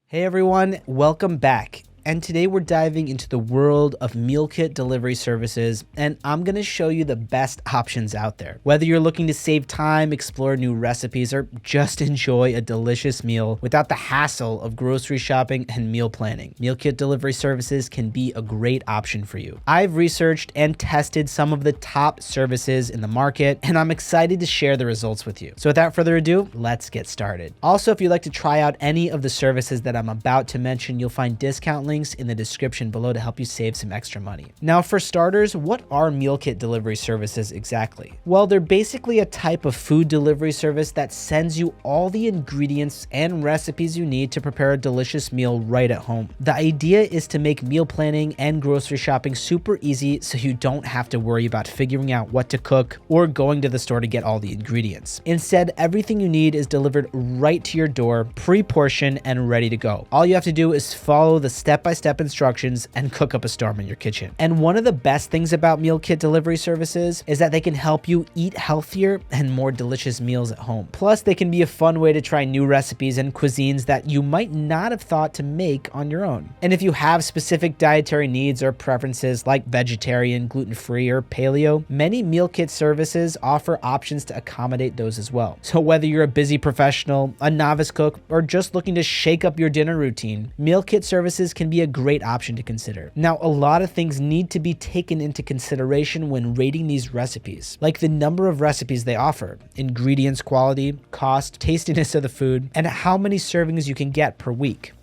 Hey everyone, welcome back. And today we're diving into the world of meal kit delivery services, and I'm gonna show you the best options out there. Whether you're looking to save time, explore new recipes, or just enjoy a delicious meal without the hassle of grocery shopping and meal planning, meal kit delivery services can be a great option for you. I've researched and tested some of the top services in the market, and I'm excited to share the results with you. So without further ado, let's get started. Also, if you'd like to try out any of the services that I'm about to mention, you'll find discount links in the description below to help you save some extra money. Now, for starters, what are meal kit delivery services exactly? Well, they're basically a type of food delivery service that sends you all the ingredients and recipes you need to prepare a delicious meal right at home. The idea is to make meal planning and grocery shopping super easy so you don't have to worry about figuring out what to cook or going to the store to get all the ingredients. Instead, everything you need is delivered right to your door, pre-portioned and ready to go. All you have to do is follow the step-by-step instructions and cook up a storm in your kitchen. And one of the best things about meal kit delivery services is that they can help you eat healthier and more delicious meals at home. Plus, they can be a fun way to try new recipes and cuisines that you might not have thought to make on your own. And if you have specific dietary needs or preferences like vegetarian, gluten-free, or paleo, many meal kit services offer options to accommodate those as well. So whether you're a busy professional, a novice cook, or just looking to shake up your dinner routine, meal kit services can be a great option to consider. Now, a lot of things need to be taken into consideration when rating these recipes, like the number of recipes they offer, ingredients quality, cost, tastiness of the food, and how many servings you can get per week.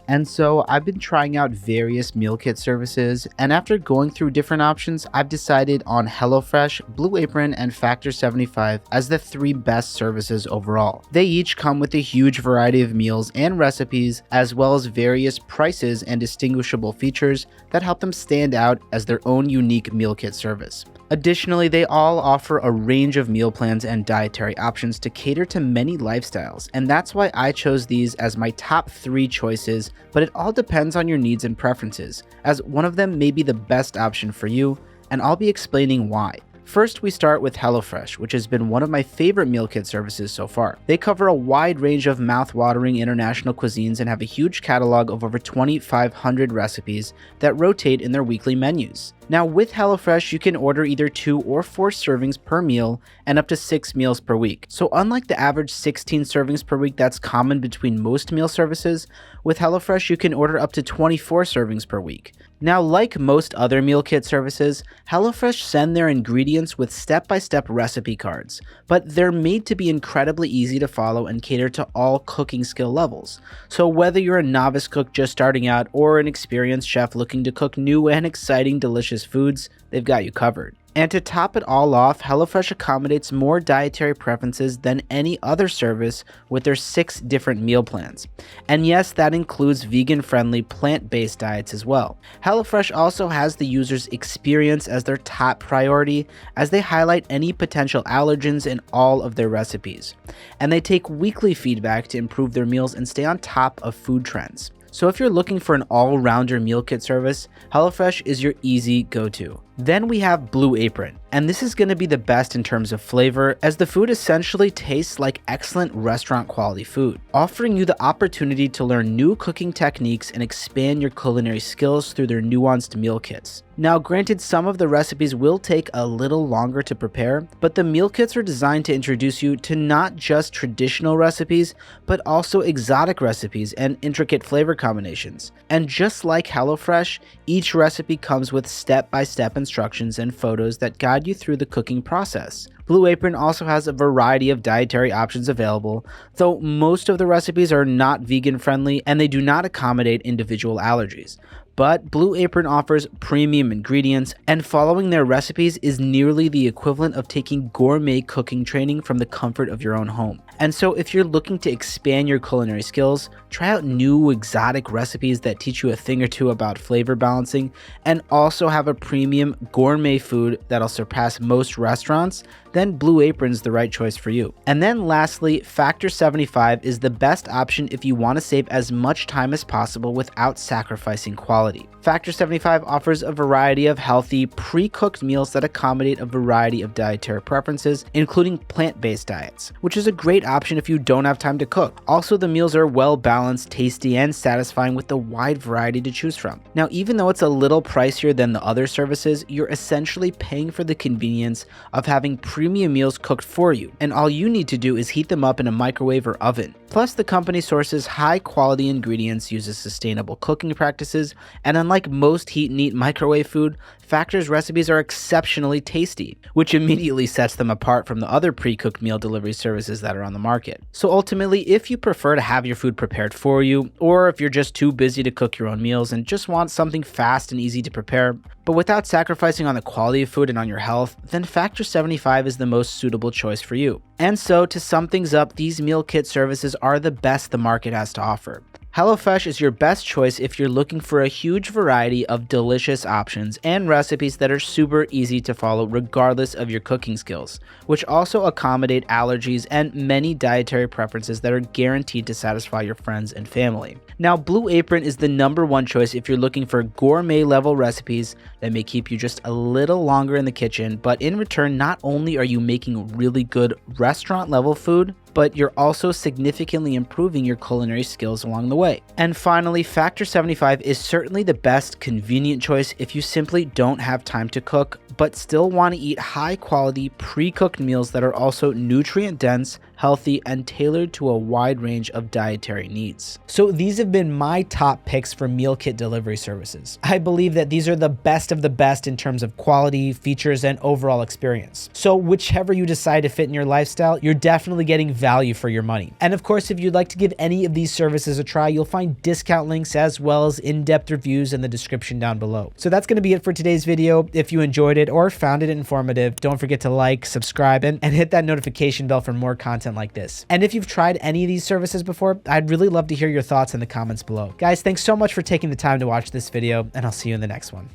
And so I've been trying out various meal kit services, and after going through different options, I've decided on HelloFresh, Blue Apron, and Factor 75 as the three best services overall. They each come with a huge variety of meals and recipes, as well as various prices and distinguishable features that help them stand out as their own unique meal kit service. Additionally, they all offer a range of meal plans and dietary options to cater to many lifestyles, and that's why I chose these as my top 3 choices, but it all depends on your needs and preferences, as one of them may be the best option for you, and I'll be explaining why. First, we start with HelloFresh, which has been one of my favorite meal kit services so far. They cover a wide range of mouth-watering international cuisines and have a huge catalog of over 2,500 recipes that rotate in their weekly menus. Now, with HelloFresh, you can order either 2 or 4 servings per meal and up to 6 meals per week. So unlike the average 16 servings per week that's common between most meal services, with HelloFresh you can order up to 24 servings per week. Now, like most other meal kit services, HelloFresh send their ingredients with step-by-step recipe cards, but they're made to be incredibly easy to follow and cater to all cooking skill levels. So whether you're a novice cook just starting out or an experienced chef looking to cook new and exciting delicious foods, they've got you covered. And to top it all off, HelloFresh accommodates more dietary preferences than any other service with their 6 different meal plans. And yes, that includes vegan-friendly, plant-based diets as well. HelloFresh also has the user's experience as their top priority, as they highlight any potential allergens in all of their recipes. And they take weekly feedback to improve their meals and stay on top of food trends. So if you're looking for an all-rounder meal kit service, HelloFresh is your easy go-to. Then we have Blue Apron, and this is going to be the best in terms of flavor, as the food essentially tastes like excellent restaurant quality food, offering you the opportunity to learn new cooking techniques and expand your culinary skills through their nuanced meal kits. Now, granted, some of the recipes will take a little longer to prepare, but the meal kits are designed to introduce you to not just traditional recipes, but also exotic recipes and intricate flavor combinations. And just like HelloFresh, each recipe comes with step-by-step instructions and photos that guide you through the cooking process. Blue Apron also has a variety of dietary options available, though most of the recipes are not vegan friendly and they do not accommodate individual allergies. But Blue Apron offers premium ingredients, and following their recipes is nearly the equivalent of taking gourmet cooking training from the comfort of your own home. And so if you're looking to expand your culinary skills, try out new exotic recipes that teach you a thing or two about flavor balancing, and also have a premium gourmet food that'll surpass most restaurants, then Blue Apron's the right choice for you. And then lastly, Factor 75 is the best option if you want to save as much time as possible without sacrificing quality. Factor 75 offers a variety of healthy, pre-cooked meals that accommodate a variety of dietary preferences, including plant-based diets, which is a great option if you don't have time to cook. Also, the meals are well-balanced, tasty, and satisfying with a wide variety to choose from. Now, even though it's a little pricier than the other services, you're essentially paying for the convenience of having premium meals cooked for you, and all you need to do is heat them up in a microwave or oven. Plus, the company sources high-quality ingredients, uses sustainable cooking practices, and unlike most heat and eat microwave food, Factor's recipes are exceptionally tasty, which immediately sets them apart from the other pre-cooked meal delivery services that are on the market. So ultimately, if you prefer to have your food prepared for you, or if you're just too busy to cook your own meals and just want something fast and easy to prepare, but without sacrificing on the quality of food and on your health, then Factor 75 is the most suitable choice for you. And so, to sum things up, these meal kit services are the best the market has to offer. HelloFresh is your best choice if you're looking for a huge variety of delicious options and recipes that are super easy to follow regardless of your cooking skills, which also accommodate allergies and many dietary preferences that are guaranteed to satisfy your friends and family. Now, Blue Apron is the #1 choice if you're looking for gourmet level recipes that may keep you just a little longer in the kitchen, but in return, not only are you making really good restaurant level food, but you're also significantly improving your culinary skills along the way. And finally, Factor 75 is certainly the best convenient choice if you simply don't have time to cook, but still want to eat high quality pre-cooked meals that are also nutrient dense, healthy, and tailored to a wide range of dietary needs. So these have been my top picks for meal kit delivery services. I believe that these are the best of the best in terms of quality, features, and overall experience. So whichever you decide to fit in your lifestyle, you're definitely getting value for your money. And of course, if you'd like to give any of these services a try, you'll find discount links as well as in-depth reviews in the description down below. So that's going to be it for today's video. If you enjoyed it or found it informative, don't forget to like, subscribe, and hit that notification bell for more content like this. And if you've tried any of these services before, I'd really love to hear your thoughts in the comments below. Guys, thanks so much for taking the time to watch this video, and I'll see you in the next one.